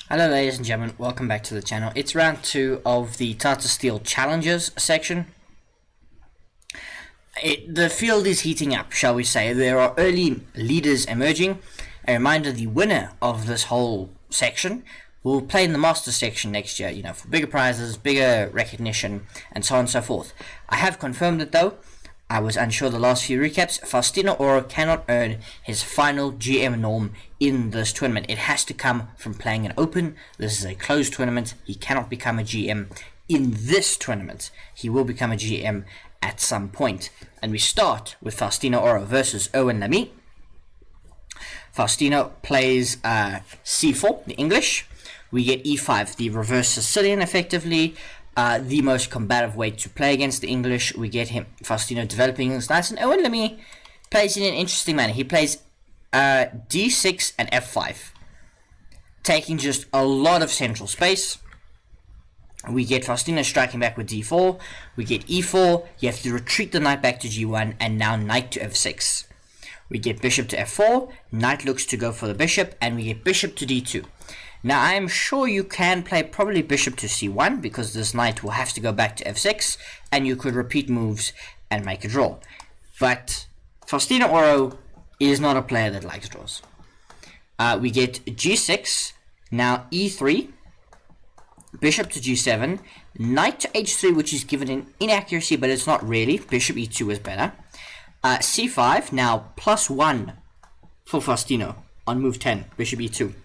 Hello ladies and gentlemen, welcome back to the channel. It's round 2 of the Tata Steel Challengers section. The field is heating up, shall we say. There are early leaders emerging. A reminder, the winner of this whole section will play in the Masters section next year, for bigger prizes, bigger recognition, and so on and so forth. I have confirmed it though. I was unsure the last few recaps. Faustino Oro cannot earn his final GM norm in this tournament. It has to come from playing an open. This is a closed tournament. He cannot become a GM in this tournament. He will become a GM at some point. And we start with Faustino Oro versus Owen Lamy. Faustino plays c4, the English. We get e5, the reverse Sicilian, effectively. The most combative way to play against the English. We get Faustino developing his knights, and Owen Lamy plays in an interesting manner. He plays d6 and f5, taking just a lot of central space. We get Faustino striking back with d4. We get e4. You have to retreat the knight back to g1, and now knight to f6. We get bishop to f4. Knight looks to go for the bishop, and we get bishop to d2. Now, I am sure you can play probably bishop to c1, because this knight will have to go back to f6, and you could repeat moves and make a draw. But Faustino Oro is not a player that likes draws. We get g6, now e3, bishop to g7, knight to h3, which is given an inaccuracy, but it's not really. Bishop e2 is better. c5, now +1 for Faustino on move 10, bishop e2.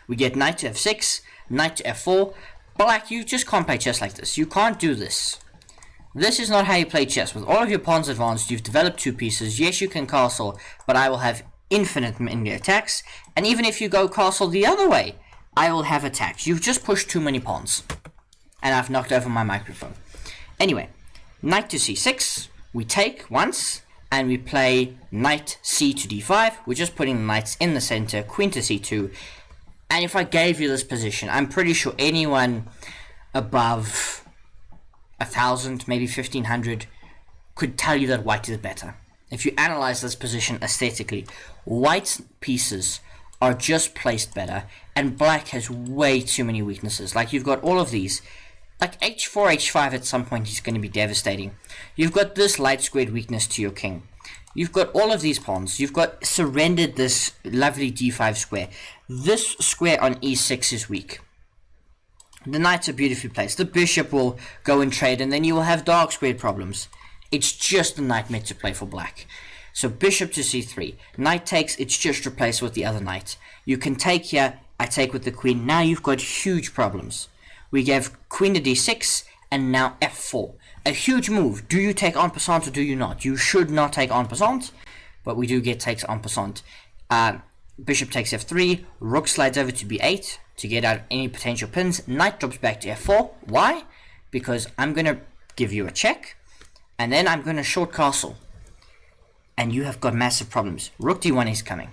We get knight to f6, knight to f4. Black, you just can't play chess like this. You can't do this. This is not how you play chess. With all of your pawns advanced, you've developed 2 pieces. Yes, you can castle, but I will have infinite many attacks. And even if you go castle the other way, I will have attacks. You've just pushed too many pawns. And I've knocked over my microphone. Anyway, knight to c6. We take once, and we play knight c to d5. We're just putting the knights in the center. Queen to c2. And if I gave you this position, I'm pretty sure anyone above 1,000, maybe 1,500, could tell you that white is better. If you analyze this position aesthetically, white's pieces are just placed better, and black has way too many weaknesses. Like, you've got all of these. Like, h4, h5 at some point is going to be devastating. You've got this light squared weakness to your king. You've got all of these pawns. You've got surrendered this lovely d5 square. This square on e6 is weak. The knights are beautifully placed. The bishop will go and trade, and then you will have dark squared problems. It's just a nightmare to play for black. So bishop to c3. Knight takes, it's just replaced with the other knight. You can take here, I take with the queen. Now you've got huge problems. We gave queen to d6, and now f4. A huge move. Do you take en passant or do you not? You should not take en passant, but we do get takes en passant. Bishop takes f3, rook slides over to b8 to get out any potential pins. Knight drops back to f4. Why? Because I'm going to give you a check, and then I'm going to short castle. And you have got massive problems. Rook d1 is coming.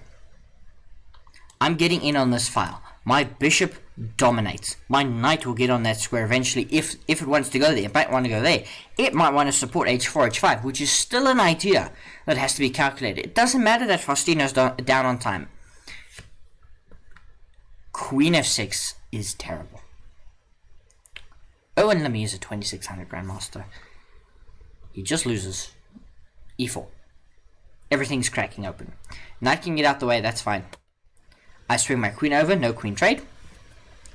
I'm getting in on this file. My bishop dominates. My knight will get on that square eventually if it wants to go there. It might want to go there. It might want to support h4, h5, which is still an idea that has to be calculated. It doesn't matter that Faustino's down on time. Queen f6 is terrible. Owen Lamy is a 2600 grandmaster. He just loses. e4. Everything's cracking open. Knight can get out the way, that's fine. I swing my queen over, no queen trade.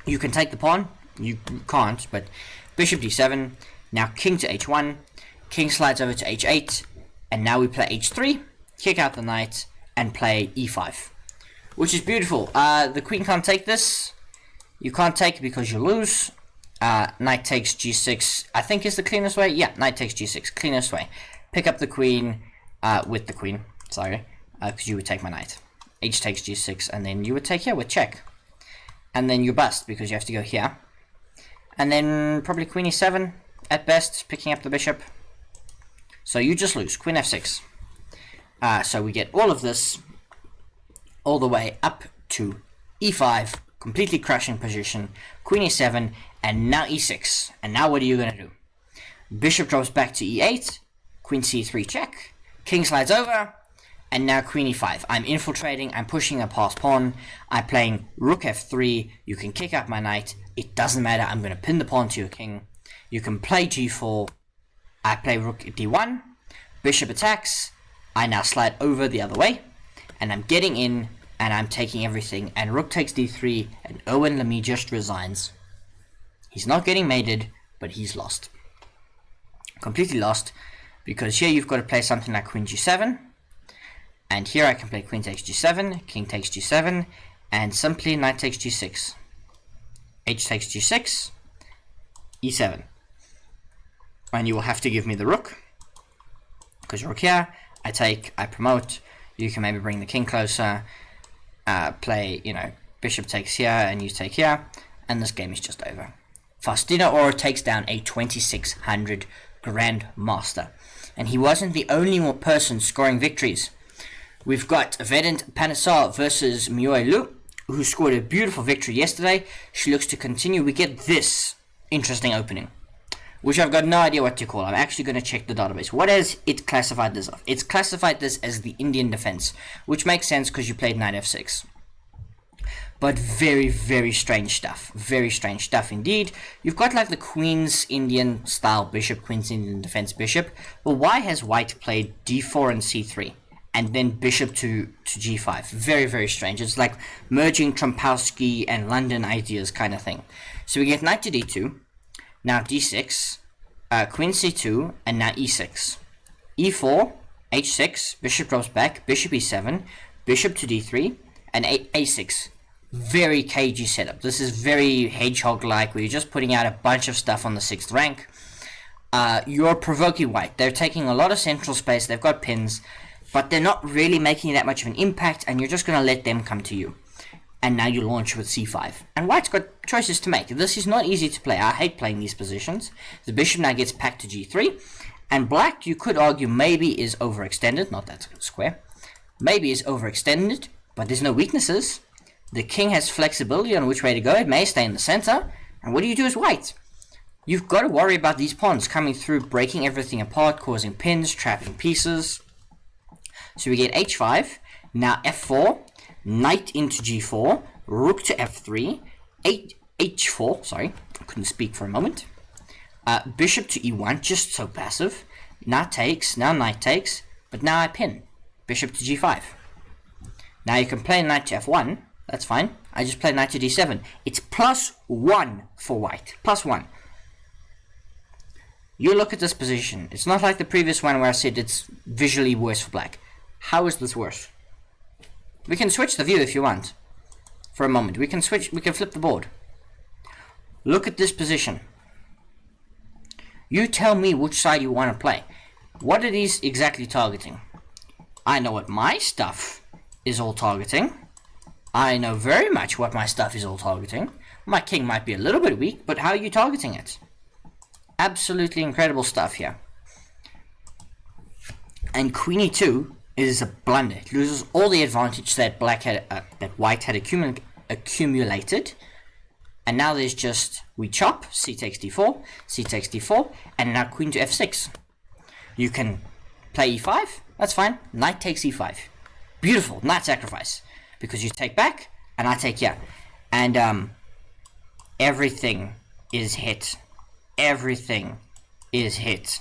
You can take the pawn. You can't, but bishop d7. Now king to h1. King slides over to h8. And now we play h3. Kick out the knight and play e5. Which is beautiful. The queen can't take this. You can't take it because you lose. Knight takes g6, I think is the cleanest way. Yeah, knight takes g6, cleanest way. Pick up the queen with the queen. Sorry, because you would take my knight. H takes g6, and then you would take here with check. And then you bust, because you have to go here. And then probably queen e7, at best, picking up the bishop. So you just lose, queen f6. So we get all of this, all the way up to e5, completely crushing position, queen e7, and now e6. And now what are you going to do? Bishop drops back to e8, queen c3 check, king slides over, And now queen e5. I'm infiltrating, I'm pushing a past pawn, I'm playing rook f3, you can kick out my knight, it doesn't matter, I'm going to pin the pawn to your king. You can play g4, I play rook d1, bishop attacks, I now slide over the other way, and I'm getting in, and I'm taking everything, and rook takes d3, and Owen Lamy just resigns. He's not getting mated, but he's lost. Completely lost, because here you've got to play something like queen g7, and here I can play queen takes g7, king takes g7, and simply knight takes g6. H takes g6, e7. And you will have to give me the rook, because rook here, I promote, you can maybe bring the king closer, play, bishop takes here, and you take here, and this game is just over. Faustino Oro takes down a 2600 grandmaster, and he wasn't the only person scoring victories. We've got Vedant Panesar versus Miaoyi Lu, who scored a beautiful victory yesterday. She looks to continue. We get this interesting opening, which I've got no idea what to call. I'm actually going to check the database. What has it classified this of? It's classified this as the Indian defense, which makes sense because you played knight f6. But very, very strange stuff. Very strange stuff indeed. You've got like the Queen's Indian style bishop, Queen's Indian defense bishop. But why has white played d4 and c3? And then bishop to g5. Very, very strange. It's like merging Trompowsky and London ideas kind of thing. So we get knight to d2, now d6, queen c2, and now e6. e4, h6, bishop drops back, bishop e7, bishop to d3, and a6. Very cagey setup. This is very hedgehog-like, where you're just putting out a bunch of stuff on the 6th rank. You're provoking white. They're taking a lot of central space, they've got pins, but they're not really making that much of an impact, and you're just going to let them come to you. And now you launch with c5. And white's got choices to make. This is not easy to play. I hate playing these positions. The bishop now gets packed to g3. And black, you could argue, maybe is overextended. Not that square. Maybe is overextended, but there's no weaknesses. The king has flexibility on which way to go. It may stay in the center. And what do you do as white? You've got to worry about these pawns coming through, breaking everything apart, causing pins, trapping pieces. So we get h5, now f4, knight into g4, rook to f3, h4, sorry, I couldn't speak for a moment, bishop to e1, just so passive, now takes, now knight takes, but now I pin, bishop to g5. Now you can play knight to f1, that's fine, I just play knight to d7. It's +1 for white, +1. You look at this position, it's not like the previous one where I said it's visually worse for black. How is this worse? We can switch the view if you want. For a moment. We can flip the board. Look at this position. You tell me which side you want to play. What are these exactly targeting? I know what my stuff is all targeting. I know very much what my stuff is all targeting. My king might be a little bit weak, but how are you targeting it? Absolutely incredible stuff here. And queen e2 is a blunder. It loses all the advantage that white had accumulated, and now there's just we chop. C takes d4, c takes d4, and now queen to f6. You can play e5. That's fine. Knight takes e5. Beautiful. Knight sacrifice, because you take back and I take here, and everything is hit. Everything is hit.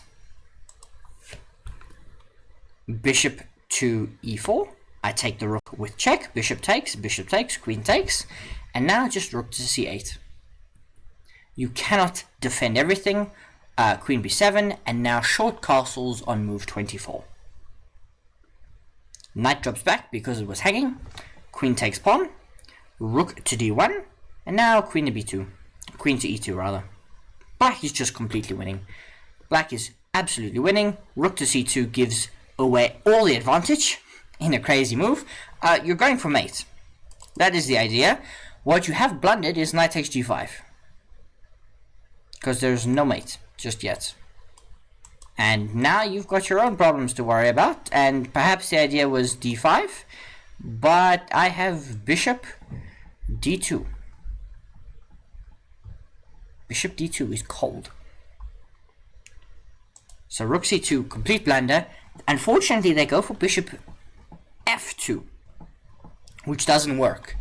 Bishop to e4, I take the rook with check, bishop takes, queen takes, and now just rook to c8. You cannot defend everything. Queen b7, and now short castles on move 24. Knight drops back because it was hanging, queen takes pawn, rook to d1, and now queen to b2, queen to e2 rather. Black is just completely winning. Black is absolutely winning. Rook to c2 gives away all the advantage in a crazy move. You're going for mate. That is the idea. What you have blundered is knight takes g5, because there's no mate just yet. And now you've got your own problems to worry about, and perhaps the idea was d5, but I have bishop d2. Bishop d2 is cold. So rook c2, complete blunder. Unfortunately, they go for bishop f2, which doesn't work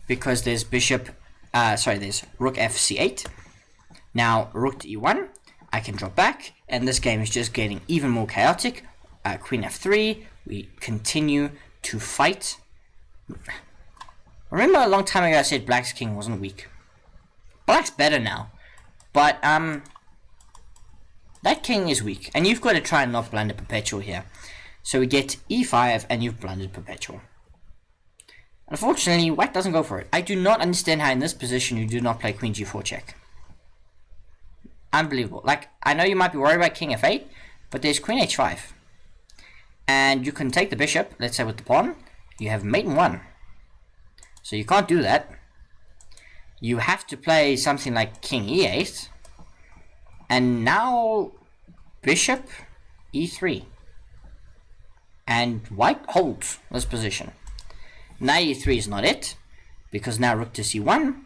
because there's there's rook fc8. Now rook to e1, I can drop back, and this game is just getting even more chaotic. Queen f3, we continue to fight. Remember a long time ago I said black's king wasn't weak. Black's better now, but that king is weak, and you've got to try and not blunder perpetual here. So we get e5, and you've blundered perpetual. Unfortunately, white doesn't go for it. I do not understand how in this position you do not play queen g4 check. Unbelievable. Like, I know you might be worried about king f8, but there's queen h5. And you can take the bishop, let's say with the pawn. You have mate in 1. So you can't do that. You have to play something like king e8. And now bishop e3. And white holds this position. Knight e3 is not it, because now rook to c1.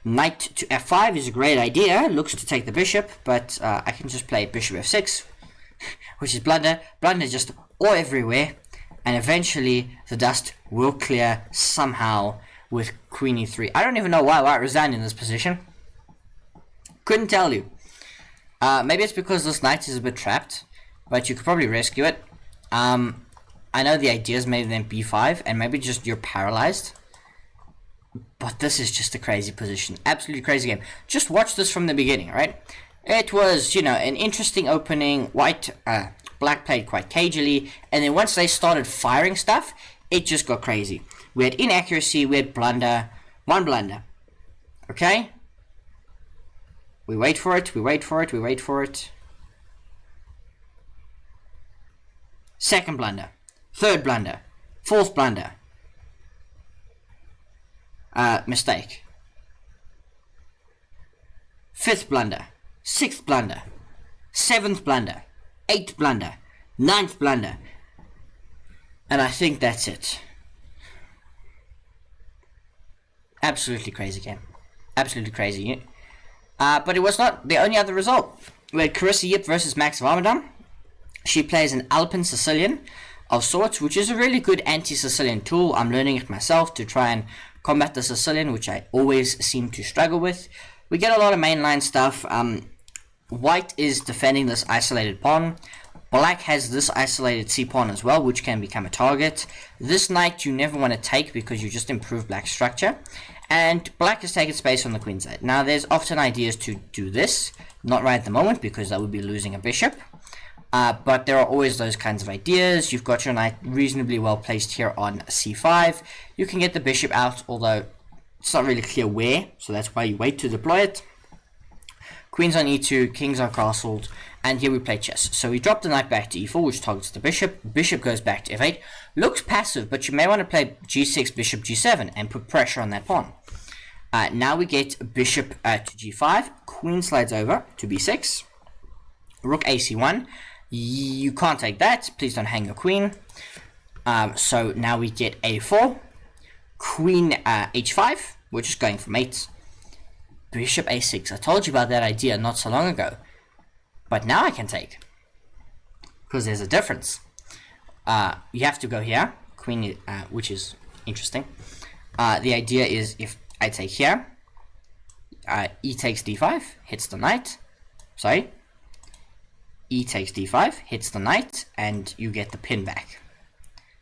Knight to f5 is a great idea. Looks to take the bishop, but I can just play bishop f6, which is blunder. Blunder is just all everywhere. And eventually the dust will clear somehow with queen e3. I don't even know why white resigned in this position. Couldn't tell you. Maybe it's because this knight is a bit trapped, but you could probably rescue it. I know the idea is maybe then b5, and maybe just you're paralyzed. But this is just a crazy position. Absolutely crazy game. Just watch this from the beginning, right? It was, an interesting opening. Black played quite cagily, and then once they started firing stuff, it just got crazy. We had inaccuracy, we had blunder, one blunder. Okay? We wait for it, we wait for it, we wait for it. Second blunder. Third blunder. Fourth blunder. Mistake. Fifth blunder. Sixth blunder. Seventh blunder. Eighth blunder. Ninth blunder. And I think that's it. Absolutely crazy game. Absolutely crazy. But it was not the only other result. We had Carissa Yip versus Max Varmadam. She plays an Alpine Sicilian of sorts, which is a really good anti-Sicilian tool. I'm learning it myself to try and combat the Sicilian, which I always seem to struggle with. We get a lot of mainline stuff. White is defending this isolated pawn. Black has this isolated c-pawn as well, which can become a target. This knight you never want to take because you just improve black's structure. And black has taken space on the queen side. Now there's often ideas to do this. Not right at the moment because that would be losing a bishop. But there are always those kinds of ideas. You've got your knight reasonably well placed here on c5. You can get the bishop out, although it's not really clear where, so that's why you wait to deploy it. Queens on e2, kings are castled, and here we play chess. So we drop the knight back to e4, which targets the bishop. Bishop goes back to f8. Looks passive, but you may want to play g6, bishop g7, and put pressure on that pawn. Now we get bishop to g5. Queen slides over to b6. Rook ac1. You can't take that. Please don't hang your queen. So now we get a4. Queen h5. We're just going for mates. Bishop a6. I told you about that idea not so long ago. But now I can take. Because there's a difference. You have to go here. Queen, which is interesting. The idea is if I take here, e takes d5, hits the knight. Sorry. E takes d5, hits the knight, and you get the pin back.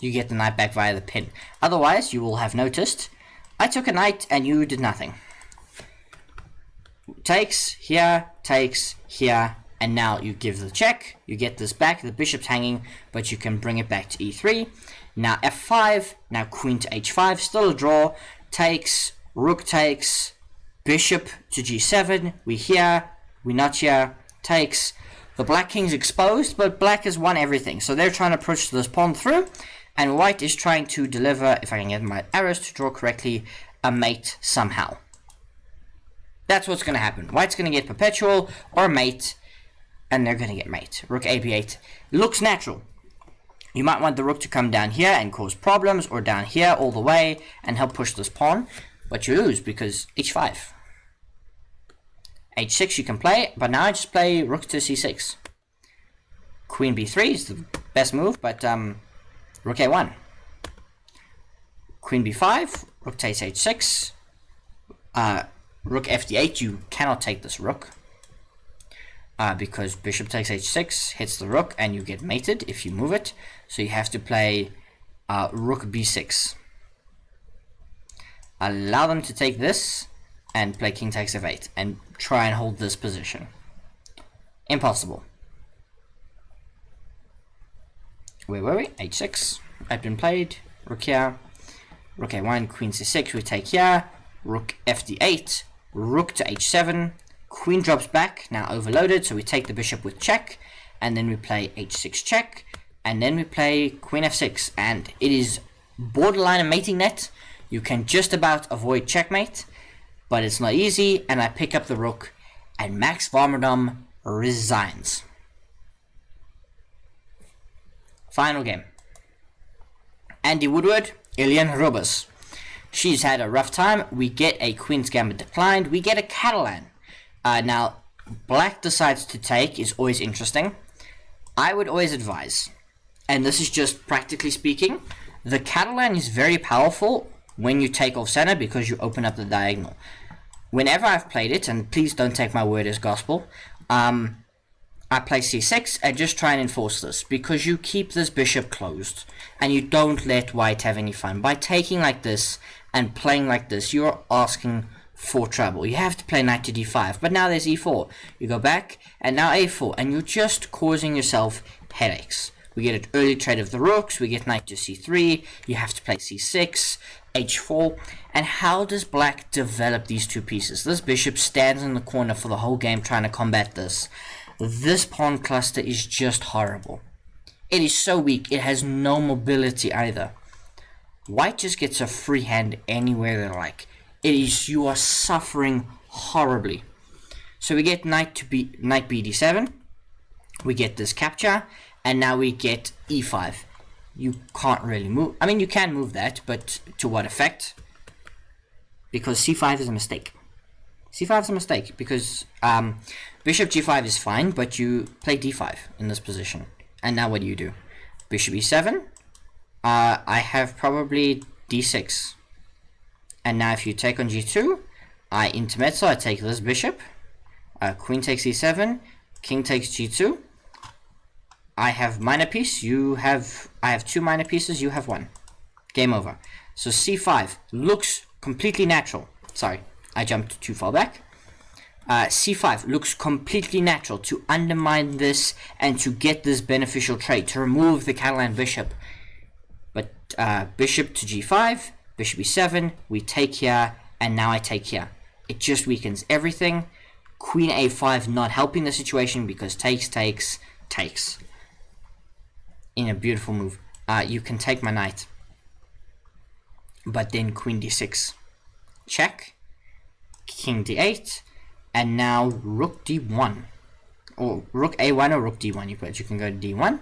You get the knight back via the pin. Otherwise, you will have noticed, I took a knight and you did nothing. Takes, here, and now you give the check. You get this back, the bishop's hanging, but you can bring it back to e3. Now f5, now queen to h5, still a draw. Takes, rook takes, bishop to g7, we here, we not here, takes. The black king's exposed, but black has won everything. So they're trying to push this pawn through, and white is trying to deliver, if I can get my arrows to draw correctly, a mate somehow. That's what's going to happen. White's going to get perpetual or mate, and they're going to get mate. Rook ab8 looks natural. You might want the rook to come down here and cause problems, or down here all the way and help push this pawn, but you lose because h5. h6 you can play, but now I just play rook to c6. Queen b3 is the best move, but rook a1. queen b5, rook takes h6, rook fd8. You cannot take this rook because bishop takes h6 hits the rook and you get mated if you move it. So you have to play rook b6. Allow them to take this and play king takes f8 and try and hold this position. Impossible. Where were we? h6 had been played. Rook here. Rook a1, queen c6, we take here. Rook fd8, rook to h7, queen drops back, now overloaded, so we take the bishop with check, and then we play h6 check, and then we play queen f6, and it is borderline a mating net. You can just about avoid checkmate, but it's not easy, and I pick up the rook, and Max Varmerdam resigns. Final game. Andy Woodward, Ilian Robas. She's had a rough time. We get a Queen's Gambit declined. We get a Catalan. Now, black decides to take is always interesting. I would always advise, and this is just practically speaking, the Catalan is very powerful when you take off center because you open up the diagonal. Whenever I've played it, and please don't take my word as gospel, I play c6 and just try and enforce this because you keep this bishop closed and you don't let white have any fun. By taking like this and playing like this, you're asking for trouble. You have to play knight to d5, but now there's e4. You go back and now a4 and you're just causing yourself headaches. We get an early trade of the rooks, we get knight to c3, you have to play c6, h4, and how does black develop these two pieces? This bishop stands in the corner for the whole game trying to combat this. This pawn cluster is just horrible. It is so weak, it has no mobility either. White just gets a free hand anywhere they like. It is, you are suffering horribly. So we get knight bd7, we get this capture, and now we get e5. You can't really move, I mean you can move that, but to what effect? Because c5 is a mistake. c5 is a mistake because bishop g5 is fine, but you play d5 in this position. And now what do? Bishop e7. I have probably d6. And now if you take on g2, I intermezzo, I take this bishop. Queen takes e7, king takes g2. I have minor piece, I have two minor pieces, you have one. Game over. So c5 looks completely natural. Sorry, I jumped too far back. c5 looks completely natural to undermine this and to get this beneficial trade, to remove the Catalan bishop. But bishop to g5, bishop e7, we take here, and now I take here. It just weakens everything. Queen a5 not helping the situation because takes. In a beautiful move. You can take my knight. But then queen d6. Check. King d8. And now rook d1. Or rook a1 or rook d1. You can go to d1.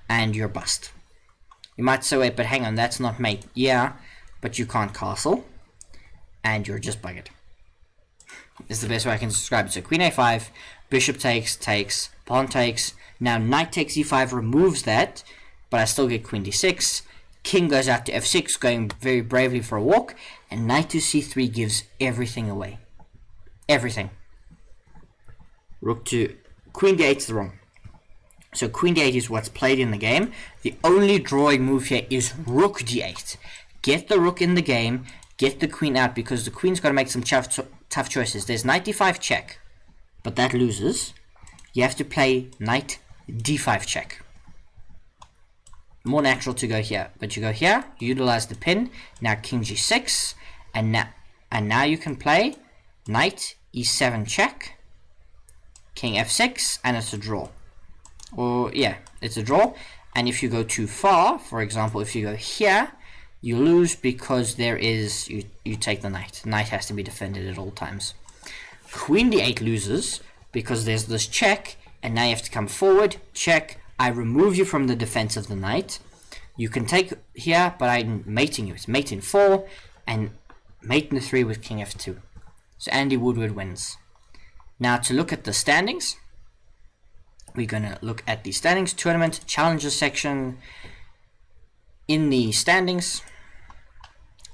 And you're bust. You might say, wait, but hang on, that's not mate. Yeah, but you can't castle. And you're just buggered. Is the best way I can describe it. So queen a5, bishop takes, pawn takes. Now knight takes e5 removes that, but I still get queen d6. King goes out to f6, going very bravely for a walk, and knight to c3 gives everything away. Everything. Rook to queen d8 is the wrong. So queen d8 is what's played in the game. The only drawing move here is rook d8. Get the rook in the game, get the queen out, because the queen's got to make some tough choices. There's knight d5 check, but that loses. You have to play knight d5 check. More natural to go here, but you go here, you utilize the pin. Now king g6, and now you can play knight e7 check, king f6, and it's a draw. Or yeah, it's a draw. And if you go too far, for example, if you go here, you lose because there is you take the knight. Knight has to be defended at all times. Queen d8 loses because there's this check, and now you have to come forward, check. I remove you from the defense of the knight. You can take here, but I'm mating you. It's mate in 4 and mate in 3 with king f2. So Andy Woodward wins. Now to look at the standings, we're going to look at the standings, tournament, challenges section. In the standings,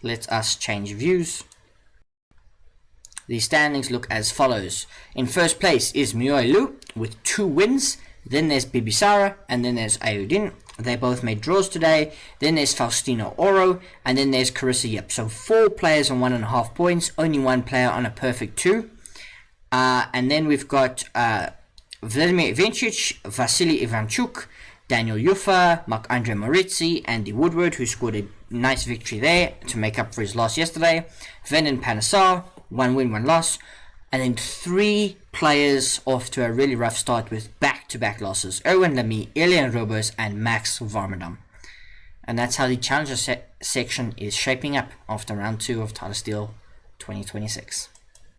Let us change views. The standings look as follows. In first place is Miaoyi Lu with 2 wins. Then there's Bibisara, and then there's Ayudin. They both made draws today. Then there's Faustino Oro, and then there's Carissa Yip. So 4 players on 1.5 points, only 1 player on a perfect 2. And then we've got Vasyl Ivanchuk, Vasyl Ivanchuk, Daniel Yufa, Marc-Andre Morizzi, Andy Woodward, who scored a nice victory there to make up for his loss yesterday. Venin Panasar, 1 win, 1 loss. And then 3 players off to a really rough start with back-to-back losses. Erwin Lamy, Elian Robers, and Max Varmadam. And that's how the Challenger section is shaping up after round 2 of Tata Steel 2026.